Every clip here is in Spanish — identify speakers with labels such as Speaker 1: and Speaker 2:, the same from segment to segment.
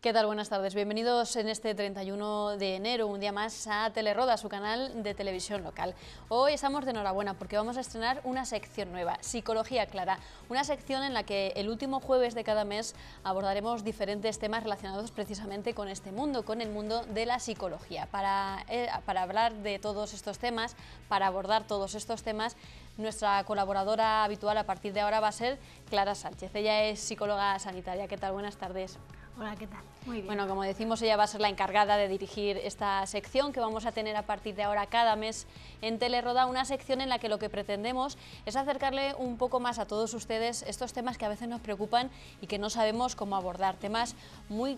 Speaker 1: ¿Qué tal? Buenas tardes. Bienvenidos en este 31 de enero, un día más a Teleroda, su canal de televisión local. Hoy estamos de enhorabuena porque vamos a estrenar una sección nueva, Psicología Clara, una sección en la que el último jueves de cada mes abordaremos diferentes temas relacionados precisamente con este mundo, con el mundo de la psicología. Para hablar de todos estos temas, para abordar todos estos temas, nuestra colaboradora habitual a partir de ahora va a ser Clara Sánchez. Ella es psicóloga sanitaria. ¿Qué tal? Buenas tardes.
Speaker 2: Hola, ¿qué tal? Muy bien.
Speaker 1: Bueno, como decimos, ella va a ser la encargada de dirigir esta sección que vamos a tener a partir de ahora cada mes en Teleroda, una sección en la que lo que pretendemos es acercarle un poco más a todos ustedes estos temas que a veces nos preocupan y que no sabemos cómo abordar, temas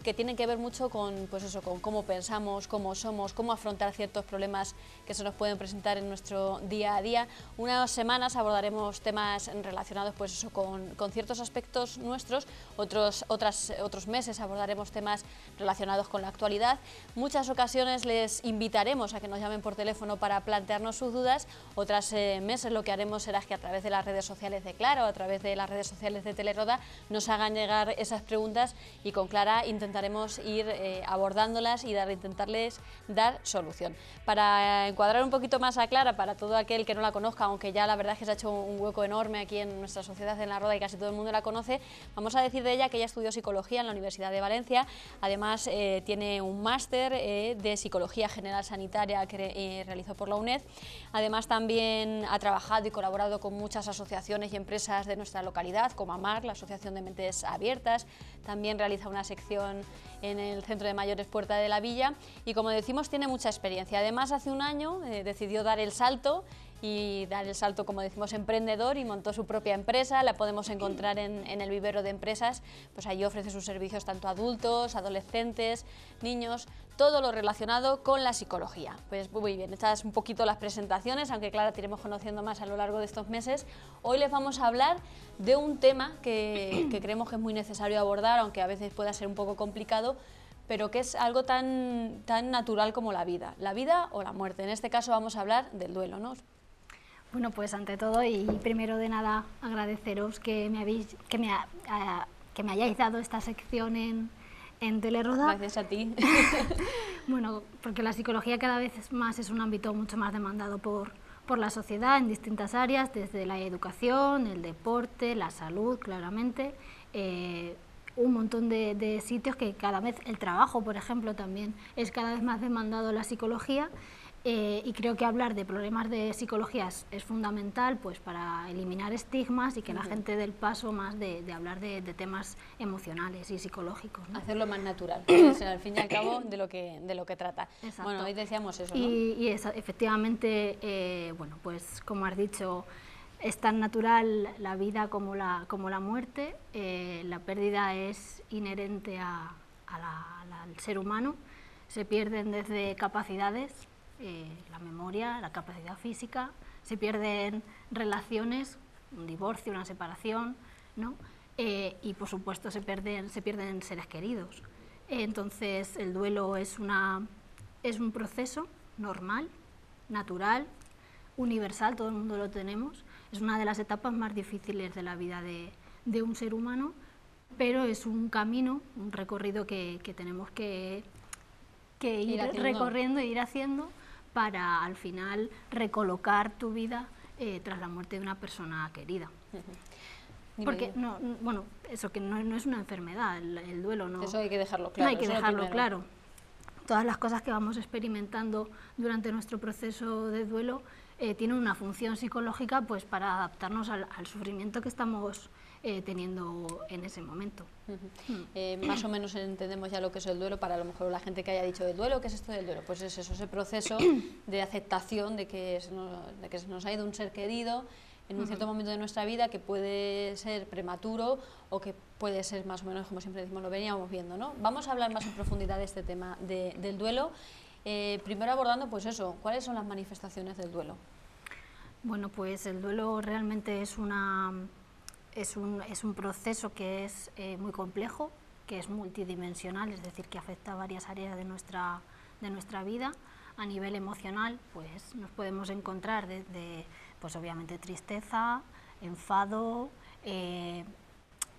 Speaker 1: que tienen que ver mucho con, pues eso, con cómo pensamos, cómo somos, cómo afrontar ciertos problemas que se nos pueden presentar en nuestro día a día. Unas semanas abordaremos temas relacionados pues eso, con ciertos aspectos nuestros, otros meses abordaremos temas relacionados con la actualidad. Muchas ocasiones les invitaremos a que nos llamen por teléfono para plantearnos sus dudas. Otras meses lo que haremos será que a través de las redes sociales de Clara o a través de las redes sociales de Teleroda nos hagan llegar esas preguntas y con Clara intentaremos ir abordándolas y intentarles dar solución. Para encuadrar un poquito más a Clara, para todo aquel que no la conozca, aunque ya la verdad es que se ha hecho un hueco enorme aquí en nuestra sociedad en La Roda y casi todo el mundo la conoce, vamos a decir de ella que ella estudió psicología en la Universidad de Valencia. Además tiene un máster de Psicología General Sanitaria que realizó por la UNED. Además también ha trabajado y colaborado con muchas asociaciones y empresas de nuestra localidad, como AMAR, la Asociación de Mentes Abiertas. También realiza una sección en el Centro de Mayores Puerta de la Villa y, como decimos, tiene mucha experiencia. Además, hace un año decidió dar el salto, como decimos, emprendedor, y montó su propia empresa. La podemos encontrar en el vivero de empresas, pues allí ofrece sus servicios tanto a adultos, adolescentes, niños, todo lo relacionado con la psicología. Pues muy bien, estas un poquito las presentaciones, aunque claro, te iremos conociendo más a lo largo de estos meses. Hoy les vamos a hablar de un tema que creemos que es muy necesario abordar, aunque a veces pueda ser un poco complicado, pero que es algo tan natural como la vida o la muerte. En este caso vamos a hablar del duelo, ¿no?
Speaker 2: Bueno, pues ante todo y primero de nada agradeceros que me hayáis dado esta sección en Teleroda.
Speaker 1: Gracias a ti.
Speaker 2: Bueno, porque la psicología cada vez más es un ámbito mucho más demandado por la sociedad en distintas áreas, desde la educación, el deporte, la salud, claramente, un montón de sitios que cada vez, el trabajo, por ejemplo, también es cada vez más demandado la psicología. Y creo que hablar de problemas de psicología es fundamental pues, para eliminar estigmas y que la gente dé el paso más de hablar de temas emocionales y psicológicos, ¿no?
Speaker 1: Hacerlo más natural, es al fin y al cabo de lo que trata.
Speaker 2: Exacto.
Speaker 1: Bueno, hoy decíamos eso, ¿no?
Speaker 2: Y efectivamente, bueno, pues como has dicho, es tan natural la vida como la muerte. La pérdida es inherente al ser humano. Se pierden desde capacidades, la memoria, la capacidad física, se pierden relaciones, un divorcio, una separación, ¿no? Y por supuesto se pierden seres queridos. Entonces el duelo es un proceso normal, natural, universal, todo el mundo lo tenemos. Es una de las etapas más difíciles de la vida de un ser humano, pero es un camino, un recorrido que tenemos que ir recorriendo e ir haciendo para al final recolocar tu vida tras la muerte de una persona querida. Porque bueno, eso que no es una enfermedad, el duelo no.
Speaker 1: Eso hay que dejarlo claro.
Speaker 2: No hay que dejarlo claro. Todas las cosas que vamos experimentando durante nuestro proceso de duelo tienen una función psicológica pues para adaptarnos al sufrimiento que estamos teniendo en ese momento.
Speaker 1: Más o menos entendemos ya lo que es el duelo. Para a lo mejor la gente que haya dicho del duelo, ¿qué es esto del duelo? Pues es eso, ese proceso de aceptación de que se nos ha ido un ser querido en un cierto momento de nuestra vida, que puede ser prematuro o que puede ser más o menos, como siempre decimos, lo veníamos viendo, ¿no? Vamos a hablar más en profundidad de este tema del duelo, primero abordando pues eso, ¿cuáles son las manifestaciones del duelo?
Speaker 2: Bueno, pues el duelo realmente es un proceso que es muy complejo, que es multidimensional, es decir, que afecta a varias áreas de nuestra vida. A nivel emocional, pues nos podemos encontrar desde, pues obviamente, tristeza, enfado,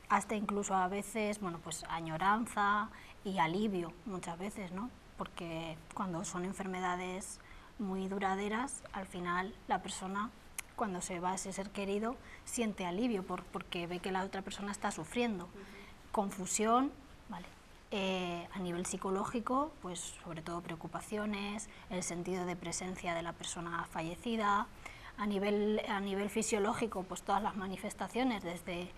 Speaker 2: hasta incluso a veces, bueno, pues añoranza y alivio muchas veces, ¿no? Porque cuando son enfermedades muy duraderas, al final la persona, cuando se va ese ser querido, siente alivio porque ve que la otra persona está sufriendo. Confusión, ¿vale? A nivel psicológico, pues sobre todo preocupaciones, el sentido de presencia de la persona fallecida. A nivel fisiológico, pues todas las manifestaciones, desde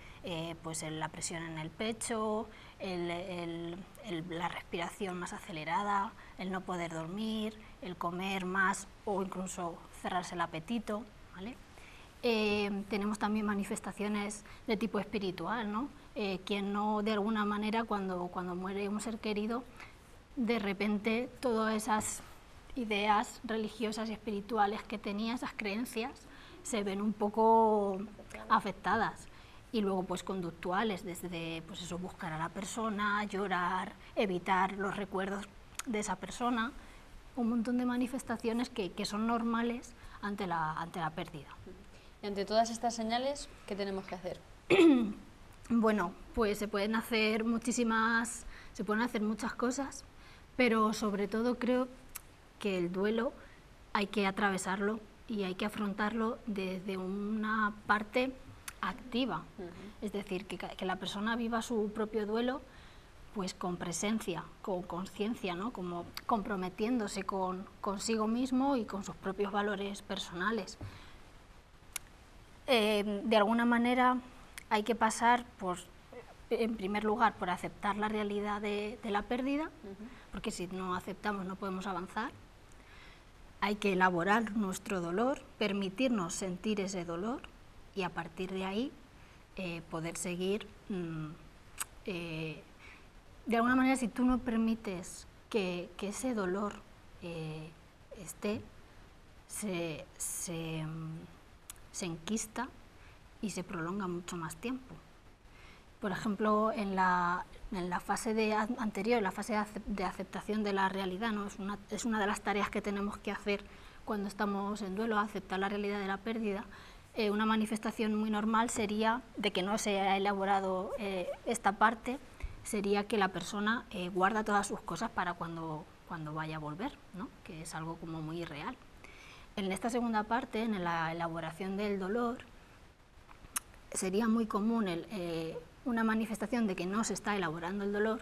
Speaker 2: pues la presión en el pecho, la respiración más acelerada, el no poder dormir, el comer más o incluso cerrarse el apetito, ¿vale? Tenemos también manifestaciones de tipo espiritual, ¿no? Quien no, de alguna manera, cuando muere un ser querido, de repente todas esas ideas religiosas y espirituales que tenía, esas creencias, se ven un poco afectadas. Y luego pues conductuales, desde pues eso, buscar a la persona, llorar, evitar los recuerdos de esa persona, un montón de manifestaciones que son normales ante la pérdida.
Speaker 1: Y ante todas estas señales, ¿qué tenemos que hacer?
Speaker 2: Bueno, pues se pueden hacer muchas cosas, pero sobre todo creo que el duelo hay que atravesarlo y hay que afrontarlo desde una parte activa, es decir, que la persona viva su propio duelo pues con presencia, con conciencia, ¿no? Como comprometiéndose consigo mismo y con sus propios valores personales. De alguna manera hay que pasar en primer lugar por aceptar la realidad de la pérdida, porque si no aceptamos no podemos avanzar. Hay que elaborar nuestro dolor, permitirnos sentir ese dolor y a partir de ahí poder seguir. De alguna manera, si tú no permites que ese dolor esté, se enquista y se prolonga mucho más tiempo. Por ejemplo, en la fase anterior, la fase de aceptación de la realidad, ¿no? Es una de las tareas que tenemos que hacer cuando estamos en duelo, aceptar la realidad de la pérdida. Una manifestación muy normal sería, de que no se ha elaborado esta parte, sería que la persona guarda todas sus cosas para cuando vaya a volver, ¿no? Que es algo como muy irreal. En esta segunda parte, en la elaboración del dolor, sería muy común una manifestación de que no se está elaborando el dolor,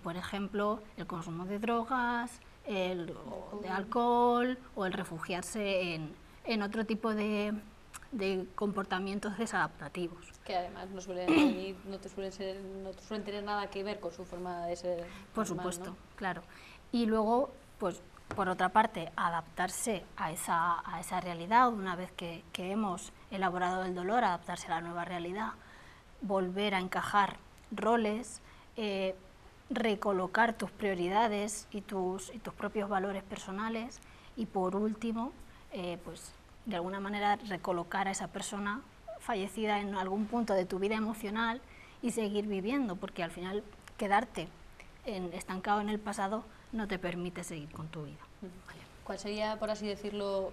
Speaker 2: por ejemplo, el consumo de drogas, de alcohol o el refugiarse en otro tipo de comportamientos desadaptativos.
Speaker 1: Que además no suelen tener nada que ver con su forma de ser.
Speaker 2: Por
Speaker 1: normal,
Speaker 2: supuesto,
Speaker 1: ¿no?
Speaker 2: claro. Y luego, pues, por otra parte, adaptarse a esa realidad, una vez que hemos elaborado el dolor, adaptarse a la nueva realidad, volver a encajar roles, recolocar tus prioridades y tus propios valores personales y por último, pues de alguna manera recolocar a esa persona fallecida en algún punto de tu vida emocional y seguir viviendo, porque al final quedarte estancado en el pasado no te permite seguir con tu vida.
Speaker 1: ¿Cuál sería, por así decirlo,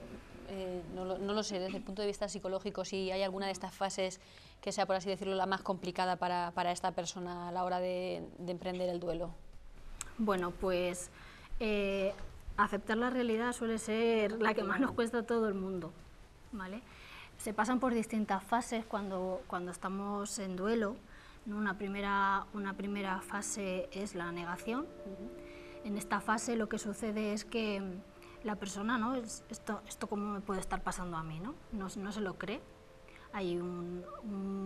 Speaker 1: no lo sé, desde el punto de vista psicológico, si hay alguna de estas fases que sea, por así decirlo, la más complicada para esta persona a la hora de emprender el duelo?
Speaker 2: Bueno, pues aceptar la realidad suele ser la que más nos cuesta a todo el mundo, ¿vale? Se pasan por distintas fases cuando estamos en duelo, ¿no? Una primera fase es la negación. En esta fase lo que sucede es que la persona, ¿no? Esto cómo me puede estar pasando a mí, ¿no? No se lo cree. Hay un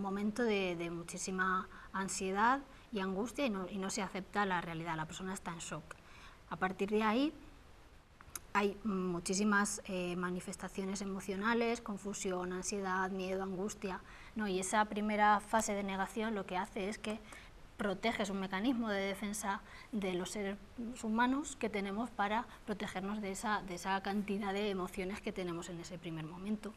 Speaker 2: momento de muchísima ansiedad y angustia y no se acepta la realidad, la persona está en shock. A partir de ahí hay muchísimas manifestaciones emocionales, confusión, ansiedad, miedo, angustia, ¿no? Y esa primera fase de negación lo que hace es que proteges un mecanismo de defensa de los seres humanos que tenemos para protegernos de esa cantidad de emociones que tenemos en ese primer momento.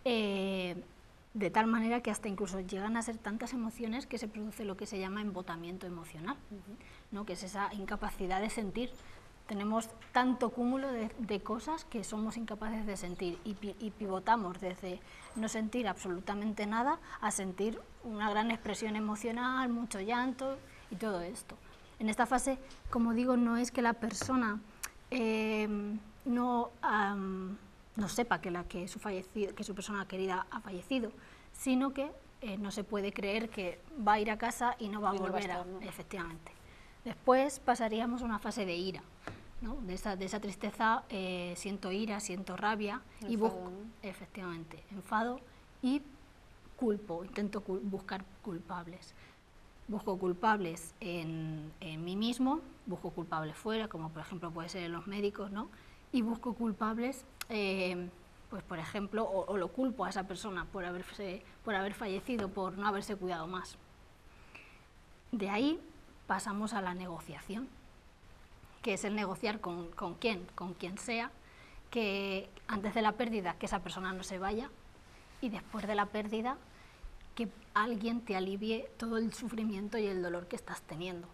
Speaker 2: De tal manera que hasta incluso llegan a ser tantas emociones que se produce lo que se llama embotamiento emocional, ¿no? Que es esa incapacidad de sentir tenemos tanto cúmulo de cosas que somos incapaces de sentir y pivotamos desde no sentir absolutamente nada a sentir una gran expresión emocional, mucho llanto y todo esto. En esta fase, como digo, no es que la persona no sepa que su persona querida ha fallecido, sino que no se puede creer que va a ir a casa y no va a volver a estar, ¿no? Efectivamente. Después pasaríamos a una fase de ira, ¿no? De esa tristeza siento ira, siento rabia, enfado, y busco, ¿no? Efectivamente, enfado y culpo, intento buscar culpables. Busco culpables en mí mismo, busco culpables fuera, como por ejemplo puede ser en los médicos, ¿no? Y busco culpables, pues por ejemplo, o lo culpo a esa persona por haber fallecido, por no haberse cuidado más. De ahí pasamos a la negociación, que es el negociar con quien sea, que antes de la pérdida que esa persona no se vaya y después de la pérdida que alguien te alivie todo el sufrimiento y el dolor que estás teniendo,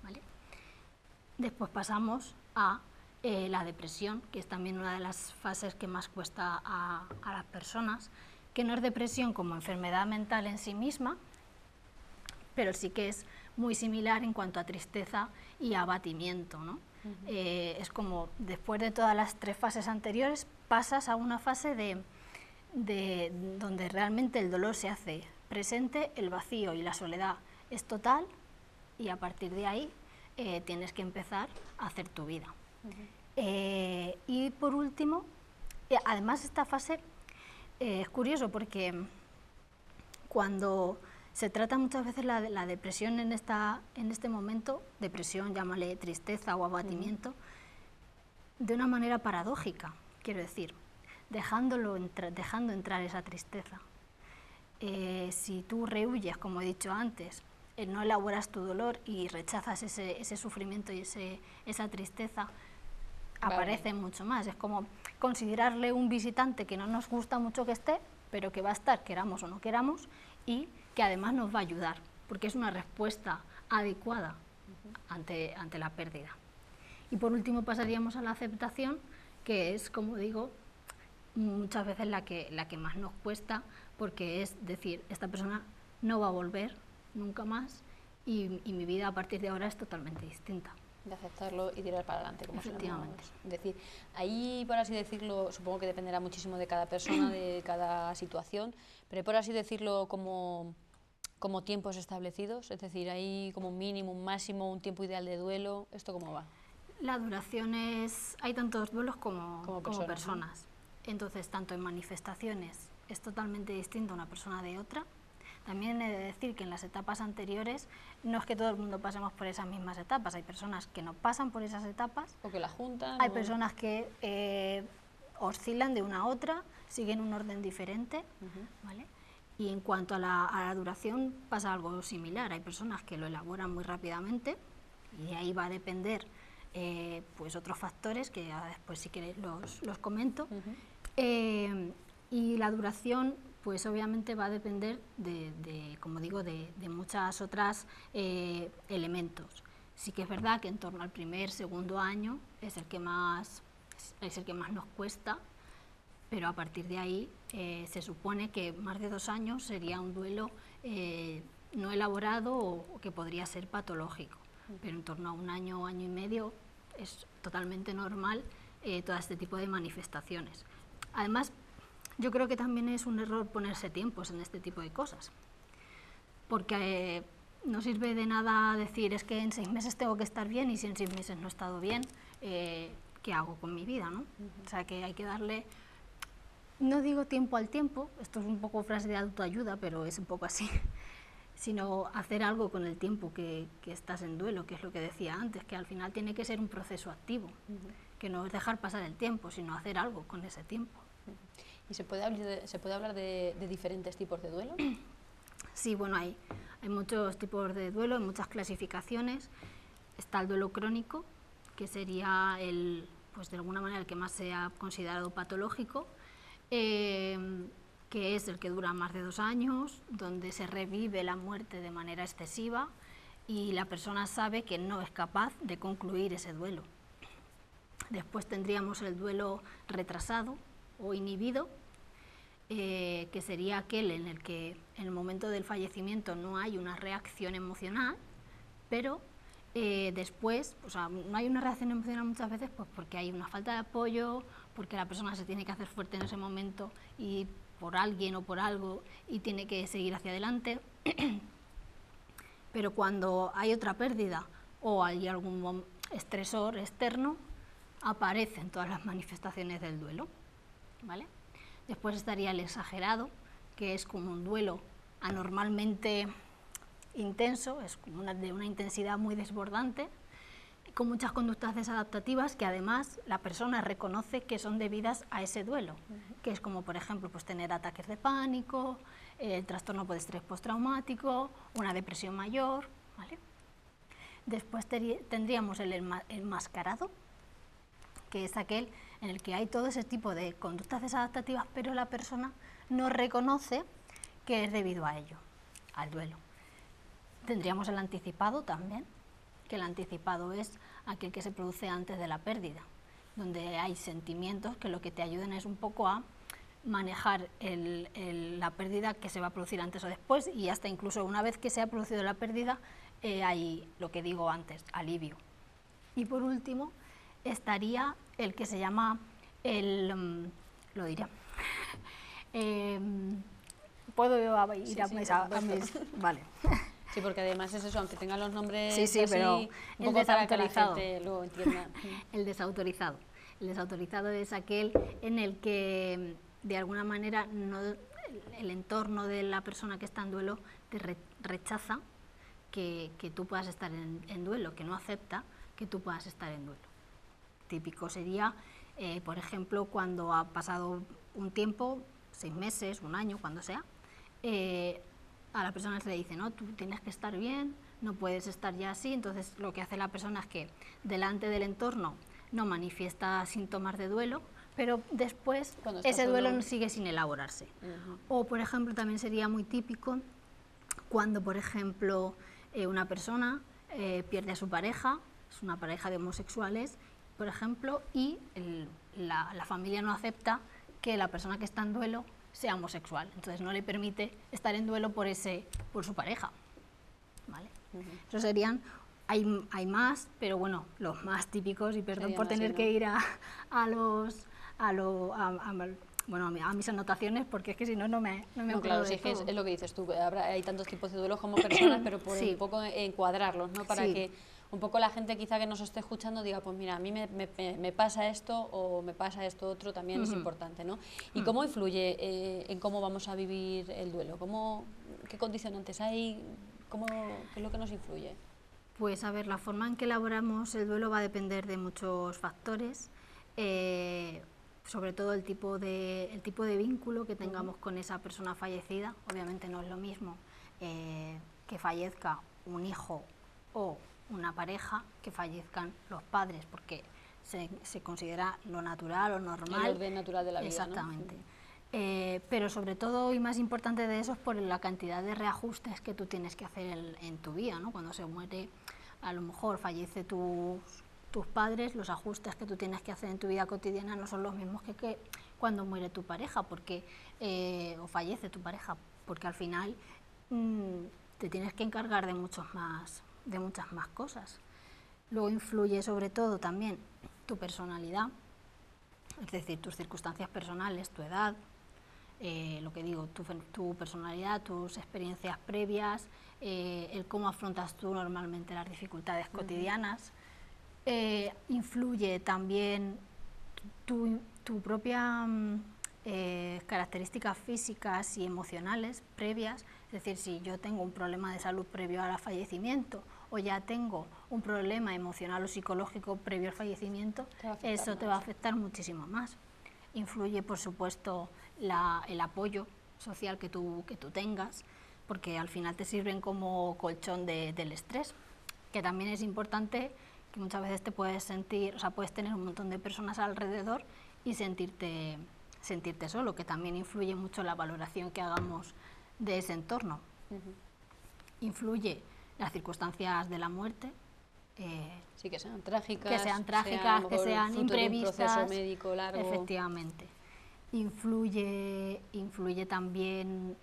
Speaker 2: ¿vale? Después pasamos a la depresión, que es también una de las fases que más cuesta a las personas, que no es depresión como enfermedad mental en sí misma, pero sí que es muy similar en cuanto a tristeza y abatimiento, ¿no? Es como después de todas las tres fases anteriores pasas a una fase donde realmente el dolor se hace presente, el vacío y la soledad es total y a partir de ahí tienes que empezar a hacer tu vida. Y por último, además esta fase es curioso porque cuando se trata muchas veces la depresión en este momento, depresión, llámale tristeza o abatimiento, de una manera paradójica, quiero decir, dejando entrar esa tristeza. Si tú rehuyes, como he dicho antes, no elaboras tu dolor y rechazas ese sufrimiento y esa tristeza, aparece mucho más. Es como considerarle un visitante que no nos gusta mucho que esté, pero que va a estar, queramos o no queramos, y que además nos va a ayudar, porque es una respuesta adecuada ante la pérdida. Y por último pasaríamos a la aceptación, que es, como digo, muchas veces la que más nos cuesta, porque es decir, esta persona no va a volver nunca más y mi vida a partir de ahora es totalmente distinta.
Speaker 1: De aceptarlo y tirar para adelante, como
Speaker 2: efectivamente.
Speaker 1: Es decir, ahí, por así decirlo, supongo que dependerá muchísimo de cada persona, de cada situación, pero por así decirlo como tiempos establecidos, es decir, hay como un mínimo, un máximo, un tiempo ideal de duelo, ¿esto cómo va?
Speaker 2: La duración hay tantos duelos como personas. ¿No? Entonces, tanto en manifestaciones es totalmente distinto una persona de otra. También he de decir que en las etapas anteriores no es que todo el mundo pasemos por esas mismas etapas, hay personas que no pasan por esas etapas.
Speaker 1: O que la juntan.
Speaker 2: Hay personas que oscilan de una a otra, siguen un orden diferente, ¿vale? Y en cuanto a la duración pasa algo similar, hay personas que lo elaboran muy rápidamente y de ahí va a depender pues otros factores que después si queréis los comento. Y la duración pues obviamente va a depender como digo, de muchas otras elementos. Sí que es verdad que en torno al segundo año es el que más nos cuesta, pero a partir de ahí se supone que más de 2 años sería un duelo no elaborado o que podría ser patológico, pero en torno a 1 año o año y medio es totalmente normal todo este tipo de manifestaciones. Además, yo creo que también es un error ponerse tiempos en este tipo de cosas, porque no sirve de nada decir es que en 6 meses tengo que estar bien y si en 6 meses no he estado bien, ¿qué hago con mi vida, ¿no? O sea que hay que darle, no digo tiempo al tiempo, esto es un poco frase de autoayuda, pero es un poco así, sino hacer algo con el tiempo que estás en duelo, que es lo que decía antes, que al final tiene que ser un proceso activo, que no es dejar pasar el tiempo, sino hacer algo con ese tiempo.
Speaker 1: ¿Y se puede hablar de diferentes tipos de duelo?
Speaker 2: Sí, bueno, hay muchos tipos de duelo, hay muchas clasificaciones. Está el duelo crónico, que sería pues de alguna manera el que más se ha considerado patológico, que es el que dura más de 2 años, donde se revive la muerte de manera excesiva y la persona sabe que no es capaz de concluir ese duelo. Después tendríamos el duelo retrasado o inhibido, que sería aquel en el que en el momento del fallecimiento no hay una reacción emocional, pero después, o sea, no hay una reacción emocional muchas veces pues porque hay una falta de apoyo, porque la persona se tiene que hacer fuerte en ese momento y por alguien o por algo y tiene que seguir hacia adelante. Pero cuando hay otra pérdida o hay algún estresor externo, aparecen todas las manifestaciones del duelo, ¿vale? Después estaría el exagerado, que es como un duelo anormalmente intenso, es como de una intensidad muy desbordante, con muchas conductas desadaptativas que además la persona reconoce que son debidas a ese duelo, que es como, por ejemplo, pues tener ataques de pánico, el trastorno por estrés postraumático, una depresión mayor, ¿vale? Después tendríamos el enmascarado, que es aquel en el que hay todo ese tipo de conductas desadaptativas, pero la persona no reconoce que es debido a ello, al duelo. Tendríamos el anticipado también, que el anticipado es aquel que se produce antes de la pérdida, donde hay sentimientos que lo que te ayudan es un poco a manejar la pérdida que se va a producir antes o después, y hasta incluso una vez que se ha producido la pérdida, hay lo que digo antes, alivio. Y por último estaría el que se llama lo diré. ¿Puedo ir a mis... Vale.
Speaker 1: Sí, porque además es eso, aunque tengan los nombres
Speaker 2: sí,
Speaker 1: así,
Speaker 2: pero
Speaker 1: un poco para que la gente luego entienda.
Speaker 2: El desautorizado. El desautorizado es aquel en el que, de alguna manera, el entorno de la persona que está en duelo te rechaza que tú puedas estar en duelo, que no acepta que tú puedas estar en duelo. Típico sería, por ejemplo, cuando ha pasado un tiempo, 6 meses, un año, cuando sea, a la persona se le dice, no, tú tienes que estar bien, no puedes estar ya así. Entonces lo que hace la persona es que delante del entorno no manifiesta síntomas de duelo, pero después ese duelo sigue sin elaborarse. O, por ejemplo, también sería muy típico cuando, por ejemplo, una persona pierde a su pareja, es una pareja de homosexuales, por ejemplo, y la familia no acepta que la persona que está en duelo sea homosexual, entonces no le permite estar en duelo por su pareja, ¿vale? Eso serían, hay más, pero bueno, los más típicos, y perdón por tener que ir a mis anotaciones, porque es que si no, no me acuerdo.
Speaker 1: Claro, sí, es lo que dices tú, hay tantos tipos de duelos como personas, pero por un poco encuadrarlos, ¿no? Para que un poco la gente quizá que nos esté escuchando diga, pues mira, a mí me pasa esto o me pasa esto otro, también es importante, ¿no? ¿Y cómo influye en cómo vamos a vivir el duelo? ¿Qué condicionantes hay? ¿Qué es lo que nos influye?
Speaker 2: Pues a ver, la forma en que elaboramos el duelo va a depender de muchos factores, sobre todo el tipo de vínculo que tengamos con esa persona fallecida. Obviamente no es lo mismo que fallezca un hijo o una pareja que fallezcan los padres, porque se considera lo natural o normal.
Speaker 1: El orden natural de la vida.
Speaker 2: Exactamente. ¿No? Pero sobre todo, y más importante de eso, es por la cantidad de reajustes que tú tienes que hacer en tu vida, ¿no? Cuando se muere, a lo mejor fallece tus padres, los ajustes que tú tienes que hacer en tu vida cotidiana no son los mismos que cuando muere tu pareja, o fallece tu pareja, porque al final te tienes que encargar de muchas más cosas. Luego influye sobre todo también tu personalidad, es decir, tus circunstancias personales, tu edad, lo que digo, tu personalidad, tus experiencias previas, el cómo afrontas tú normalmente las dificultades cotidianas. Influye también tu propia características físicas y emocionales previas, es decir, si yo tengo un problema de salud previo al fallecimiento o ya tengo un problema emocional o psicológico previo al fallecimiento, eso te va a afectar muchísimo más. Influye, por supuesto, el apoyo social que tú tengas, porque al final te sirven como colchón del estrés, que también es importante, que muchas veces te puedes sentir, o sea, puedes tener un montón de personas alrededor y sentirte solo, que también influye mucho la valoración que hagamos de ese entorno. Influye las circunstancias de la muerte,
Speaker 1: Sí, que sean trágicas,
Speaker 2: que sean trágicas, que sean imprevistas.
Speaker 1: De un proceso médico largo.
Speaker 2: Efectivamente. Influye también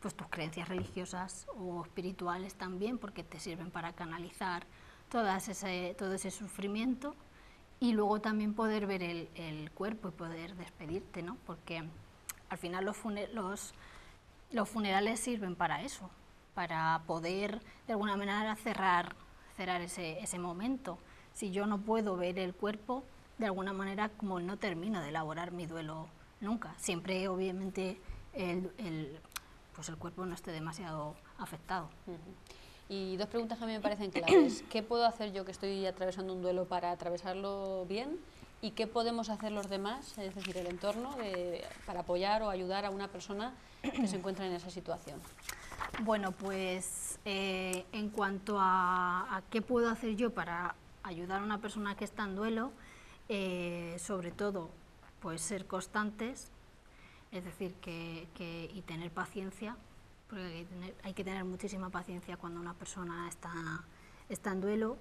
Speaker 2: pues tus creencias religiosas o espirituales también, porque te sirven para canalizar todo ese sufrimiento, y luego también poder ver el cuerpo y poder despedirte, ¿no? Porque al final los funerales sirven para eso, para poder de alguna manera cerrar ese momento. Si yo no puedo ver el cuerpo, de alguna manera como no termino de elaborar mi duelo nunca. Siempre obviamente pues el cuerpo no esté demasiado afectado.
Speaker 1: Y dos preguntas que a mí me parecen claves. ¿Qué puedo hacer yo que estoy atravesando un duelo para atravesarlo bien? ¿Y qué podemos hacer los demás, es decir, el entorno, para apoyar o ayudar a una persona que se encuentra en esa situación?
Speaker 2: Bueno, pues en cuanto a qué puedo hacer yo para ayudar a una persona que está en duelo, sobre todo pues ser constantes, es decir, y tener paciencia, porque hay que tener muchísima paciencia cuando una persona está en duelo.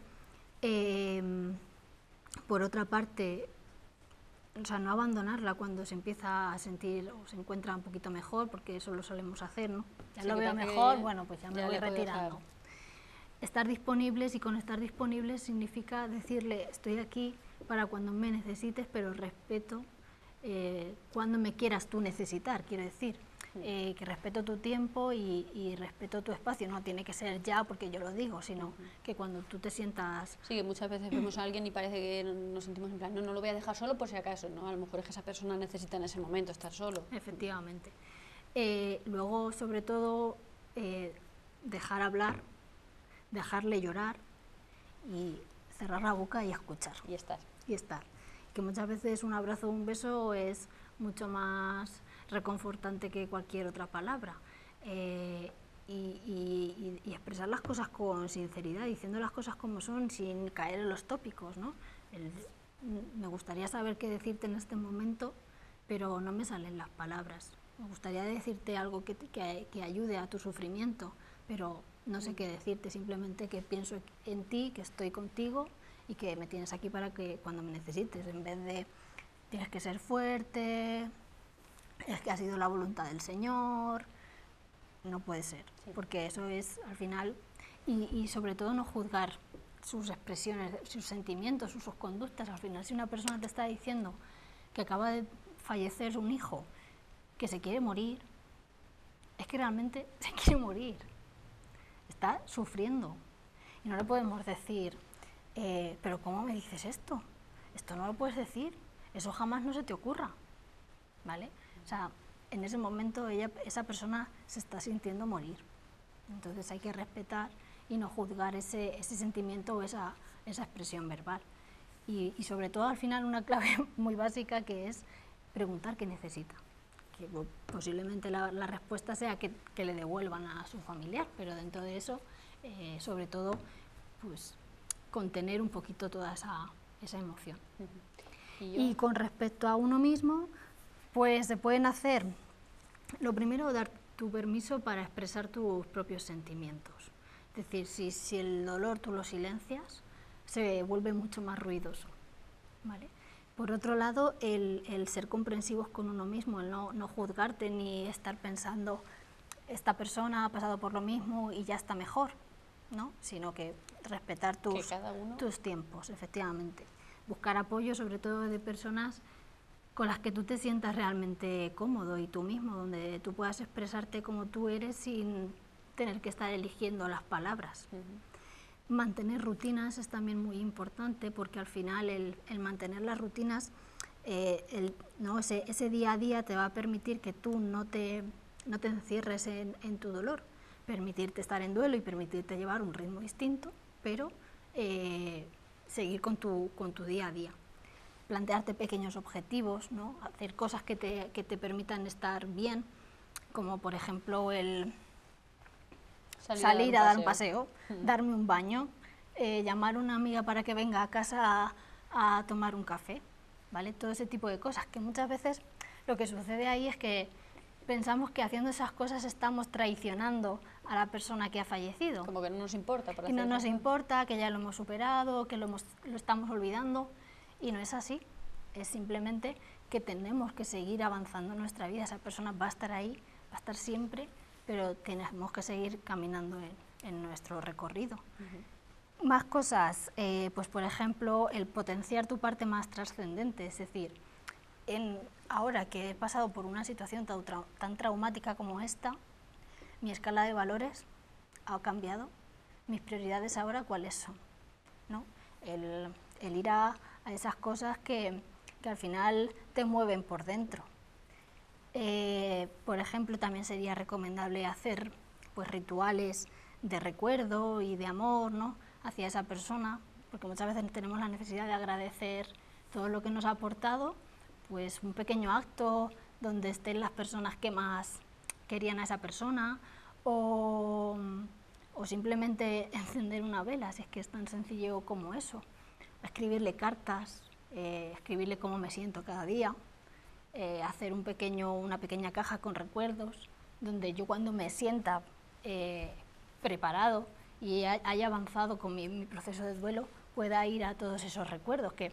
Speaker 2: Por otra parte, o sea, no abandonarla cuando se empieza a sentir o se encuentra un poquito mejor, porque eso lo solemos hacer, ¿no? Ya sí, lo veo mejor, bueno, pues ya me voy retirando. Estar disponibles, y con estar disponibles significa decirle, estoy aquí para cuando me necesites, pero respeto cuando me quieras tú necesitar, quiero decir. Que respeto tu tiempo y respeto tu espacio, no tiene que ser ya porque yo lo digo, sino que cuando tú te sientas...
Speaker 1: Sí, que muchas veces vemos a alguien y parece que nos sentimos en plan, no lo voy a dejar solo por si acaso, ¿no? A lo mejor es que esa persona necesita en ese momento estar solo.
Speaker 2: Efectivamente. Luego, sobre todo, dejar hablar, dejarle llorar y cerrar la boca y escuchar.
Speaker 1: Y estar.
Speaker 2: Y estar. Que muchas veces un abrazo o un beso es mucho más reconfortante que cualquier otra palabra, y expresar las cosas con sinceridad, diciendo las cosas como son, sin caer en los tópicos, ¿no? Me gustaría saber qué decirte en este momento, pero no me salen las palabras. Me gustaría decirte algo que ayude a tu sufrimiento, pero no sé qué decirte, simplemente que pienso en ti, que estoy contigo y que me tienes aquí para que cuando me necesites, en vez de tienes que ser fuerte, es que ha sido la voluntad del Señor. No puede ser, sí. Porque eso es al final, y sobre todo no juzgar sus expresiones, sus sentimientos, sus conductas. Al final, si una persona te está diciendo que acaba de fallecer un hijo, que se quiere morir, es que realmente se quiere morir, está sufriendo, y no le podemos decir, pero ¿cómo me dices esto? Esto no lo puedes decir, eso jamás no se te ocurra, ¿vale? O sea, en ese momento esa persona se está sintiendo morir. Entonces hay que respetar y no juzgar ese sentimiento o esa expresión verbal. Y sobre todo al final una clave muy básica, que es preguntar qué necesita. Que posiblemente la respuesta sea que le devuelvan a su familiar, pero dentro de eso, sobre todo, pues contener un poquito toda esa emoción. Y con respecto a uno mismo, pues se pueden hacer, lo primero, dar tu permiso para expresar tus propios sentimientos. Es decir, si el dolor tú lo silencias, se vuelve mucho más ruidoso, ¿vale? Por otro lado, el ser comprensivos con uno mismo, el no juzgarte ni estar pensando, esta persona ha pasado por lo mismo y ya está mejor, ¿no? Sino que respetar tus tiempos, efectivamente. Buscar apoyo, sobre todo de personas con las que tú te sientas realmente cómodo, y tú mismo, donde tú puedas expresarte como tú eres sin tener que estar eligiendo las palabras. Mantener rutinas es también muy importante, porque al final el mantener las rutinas, ese día a día te va a permitir que tú no te encierres en tu dolor, permitirte estar en duelo y permitirte llevar un ritmo distinto, pero seguir con tu día a día. Plantearte pequeños objetivos, ¿no? Hacer cosas que te permitan estar bien, como por ejemplo el salir a dar un paseo, darme un baño, llamar a una amiga para que venga a casa a tomar un café, ¿vale? Todo ese tipo de cosas, que muchas veces lo que sucede ahí es que pensamos que haciendo esas cosas estamos traicionando a la persona que ha fallecido.
Speaker 1: Como que no nos importa.
Speaker 2: Que no nos importa, que ya lo hemos superado, que lo estamos olvidando, y no es así. Es simplemente que tenemos que seguir avanzando en nuestra vida. Esa persona va a estar ahí, va a estar siempre, pero tenemos que seguir caminando en nuestro recorrido. Más cosas, pues por ejemplo, el potenciar tu parte más trascendente, es decir, ahora que he pasado por una situación tan traumática como esta, mi escala de valores ha cambiado, mis prioridades ahora cuáles son, ¿no? El ir a esas cosas que al final te mueven por dentro. Por ejemplo, también sería recomendable hacer pues rituales de recuerdo y de amor, ¿no?, hacia esa persona, porque muchas veces tenemos la necesidad de agradecer todo lo que nos ha aportado, pues un pequeño acto donde estén las personas que más querían a esa persona, o simplemente encender una vela, si es que es tan sencillo como eso, escribirle cartas, escribirle cómo me siento cada día, hacer una pequeña caja con recuerdos, donde yo cuando me sienta preparado y haya avanzado con mi proceso de duelo, pueda ir a todos esos recuerdos. Que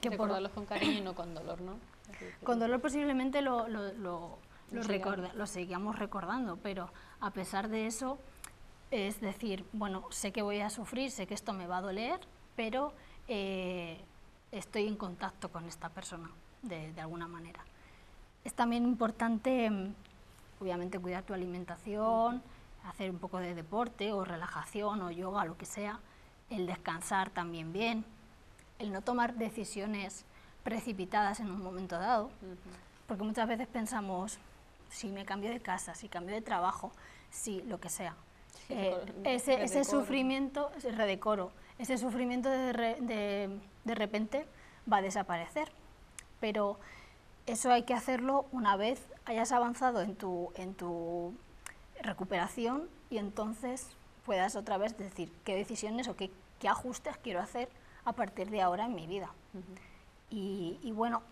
Speaker 1: recordarlos con cariño y no con dolor, ¿no?
Speaker 2: Con dolor posiblemente lo sigamos recordando, pero a pesar de eso, es decir, bueno, sé que voy a sufrir, sé que esto me va a doler, pero estoy en contacto con esta persona de alguna manera. Es también importante, obviamente, cuidar tu alimentación, hacer un poco de deporte o relajación o yoga, lo que sea, el descansar también bien, el no tomar decisiones precipitadas en un momento dado, porque muchas veces pensamos, si me cambio de casa, si cambio de trabajo, si lo que sea, ese sufrimiento, ese redecoro, ese sufrimiento de repente va a desaparecer, pero eso hay que hacerlo una vez hayas avanzado en tu recuperación, y entonces puedas otra vez decir qué decisiones o qué ajustes quiero hacer a partir de ahora en mi vida. Y bueno,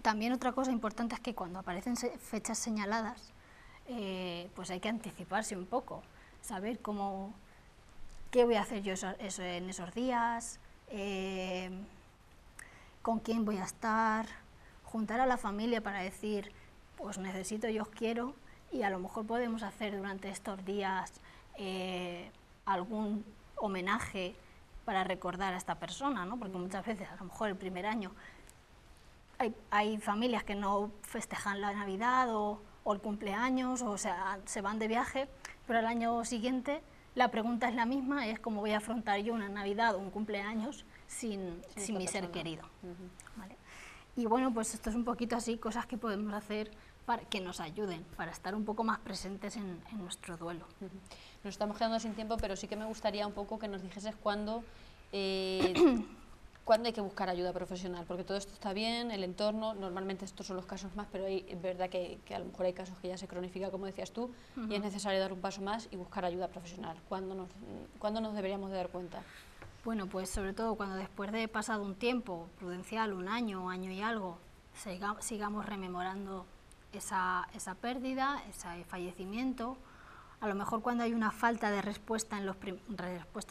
Speaker 2: también otra cosa importante es que cuando aparecen fechas señaladas, pues hay que anticiparse un poco, saber qué voy a hacer yo en esos días, con quién voy a estar, juntar a la familia para decir, pues necesito, yo os quiero, y a lo mejor podemos hacer durante estos días algún homenaje para recordar a esta persona, ¿no? Porque muchas veces, a lo mejor el primer año, hay familias que no festejan la Navidad o el cumpleaños, o sea, se van de viaje, pero al año siguiente la pregunta es la misma, es cómo voy a afrontar yo una Navidad o un cumpleaños sin mi ser querido. ¿Vale? Y bueno, pues esto es un poquito así, cosas que podemos hacer para que nos ayuden, para estar un poco más presentes en nuestro duelo.
Speaker 1: Nos estamos quedando sin tiempo, pero sí que me gustaría un poco que nos dijeses cuándo hay que buscar ayuda profesional, porque todo esto está bien, el entorno, normalmente estos son los casos más, pero es verdad que a lo mejor hay casos que ya se cronifica, como decías tú, y es necesario dar un paso más y buscar ayuda profesional. ¿Cuándo nos deberíamos de dar cuenta?
Speaker 2: Bueno, pues sobre todo cuando después de pasado un tiempo prudencial, un año y algo, sigamos rememorando esa pérdida, ese fallecimiento. A lo mejor cuando hay una falta de respuesta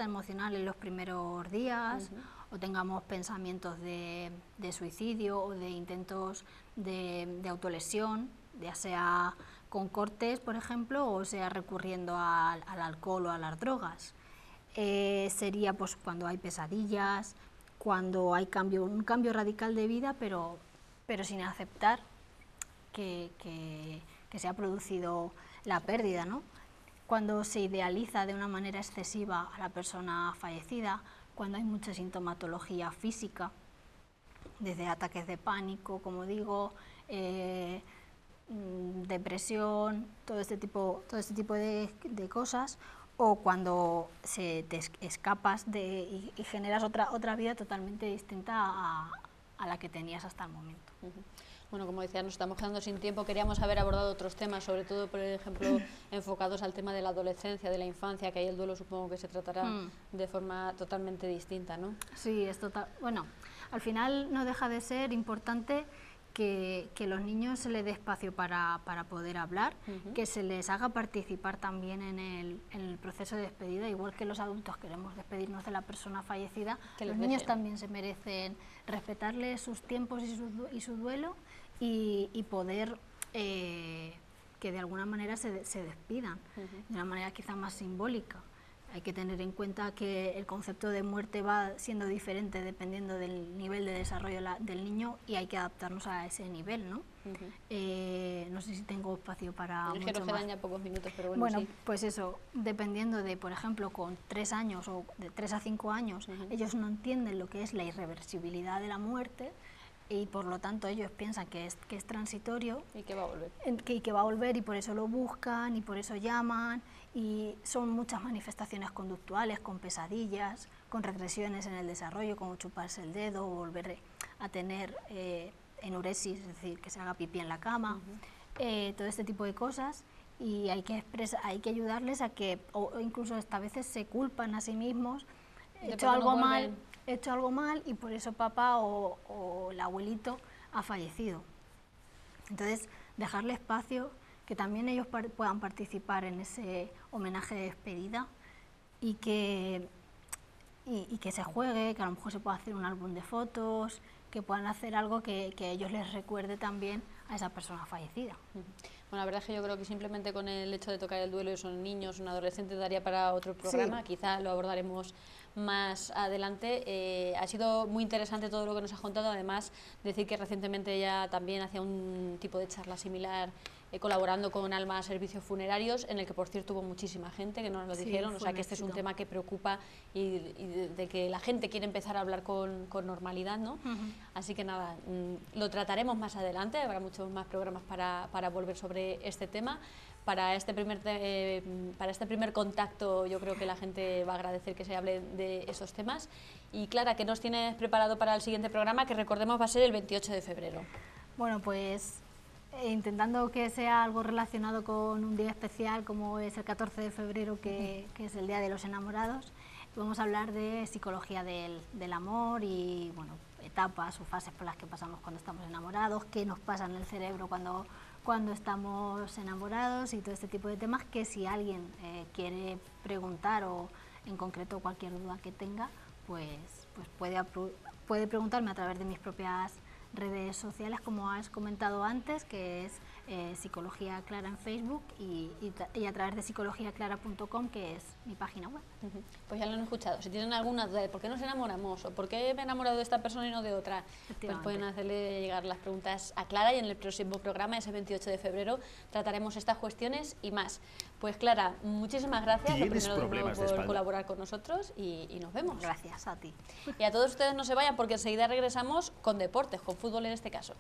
Speaker 2: emocional en los primeros días, o tengamos pensamientos de suicidio o de intentos de autolesión, ya sea con cortes, por ejemplo, o sea recurriendo al alcohol o a las drogas. Sería pues cuando hay pesadillas, cuando hay un cambio radical de vida, pero sin aceptar que se ha producido la pérdida, ¿no? Cuando se idealiza de una manera excesiva a la persona fallecida, cuando hay mucha sintomatología física, desde ataques de pánico, como digo, depresión, todo este tipo de cosas, o cuando te escapas y generas otra vida totalmente distinta a la que tenías hasta el momento.
Speaker 1: Bueno, como decía, nos estamos quedando sin tiempo. Queríamos haber abordado otros temas, sobre todo, por ejemplo, enfocados al tema de la adolescencia, de la infancia, que ahí el duelo supongo que se tratará de forma totalmente distinta, ¿no?
Speaker 2: Sí, es total. Bueno, al final no deja de ser importante que los niños se les dé espacio para poder hablar, que se les haga participar también en el proceso de despedida, igual que los adultos queremos despedirnos de la persona fallecida, los niños también se merecen respetarles sus tiempos y su duelo y poder que de alguna manera se despidan, de una manera quizá más simbólica. Hay que tener en cuenta que el concepto de muerte va siendo diferente dependiendo del nivel de desarrollo del niño y hay que adaptarnos a ese nivel, ¿no? No sé si tengo espacio para mucho más.
Speaker 1: Nos quedan ya pocos minutos, pero
Speaker 2: bueno,
Speaker 1: sí.
Speaker 2: Pues eso, dependiendo de, por ejemplo, con 3 años o de 3 a 5 años, ellos no entienden lo que es la irreversibilidad de la muerte y por lo tanto ellos piensan que es transitorio
Speaker 1: y que va a volver.
Speaker 2: Que va a volver y por eso lo buscan y por eso llaman. Y son muchas manifestaciones conductuales, con pesadillas, con regresiones en el desarrollo, como chuparse el dedo o volver a tener enuresis, es decir, que se haga pipí en la cama, todo este tipo de cosas. Y hay que ayudarles a que, o incluso hasta a veces se culpan a sí mismos, he hecho algo mal y por eso papá o el abuelito ha fallecido. Entonces, dejarle espacio, que también ellos puedan participar en ese homenaje de despedida y que se juegue, que a lo mejor se pueda hacer un álbum de fotos, que puedan hacer algo que ellos les recuerde también a esa persona fallecida.
Speaker 1: Bueno, la verdad es que yo creo que simplemente con el hecho de tocar el duelo y son niños, un adolescente, daría para otro programa, quizá lo abordaremos más adelante. Ha sido muy interesante todo lo que nos has contado, además decir que recientemente ella también hacía un tipo de charla similar colaborando con Alma Servicios Funerarios, en el que por cierto hubo muchísima gente que nos lo dijeron, o sea que este es un tema que preocupa y de que la gente quiere empezar a hablar con normalidad, ¿no? Así que nada, lo trataremos más adelante, habrá muchos más programas para volver sobre este tema. Para este primer contacto yo creo que la gente va a agradecer que se hable de esos temas. Y Clara, ¿qué nos tienes preparado para el siguiente programa, que recordemos va a ser el 28 de febrero?
Speaker 2: Bueno, pues intentando que sea algo relacionado con un día especial como es el 14 de febrero, que es el Día de los Enamorados, vamos a hablar de psicología del amor y bueno, etapas o fases por las que pasamos cuando estamos enamorados, qué nos pasa en el cerebro cuando estamos enamorados y todo este tipo de temas, que si alguien quiere preguntar o en concreto cualquier duda que tenga, pues puede preguntarme a través de mis propias redes sociales, como has comentado antes, que es Psicología Clara en Facebook y a través de psicologiaclara.com, que es mi página web.
Speaker 1: Pues ya lo han escuchado. Si tienen alguna duda de por qué nos enamoramos o por qué me he enamorado de esta persona y no de otra, pues pueden hacerle llegar las preguntas a Clara y en el próximo programa, ese 28 de febrero, trataremos estas cuestiones y más. Pues Clara, muchísimas gracias por colaborar con nosotros y nos vemos.
Speaker 2: Gracias a ti.
Speaker 1: Y a todos ustedes no se vayan porque enseguida regresamos con deportes, con fútbol en este caso.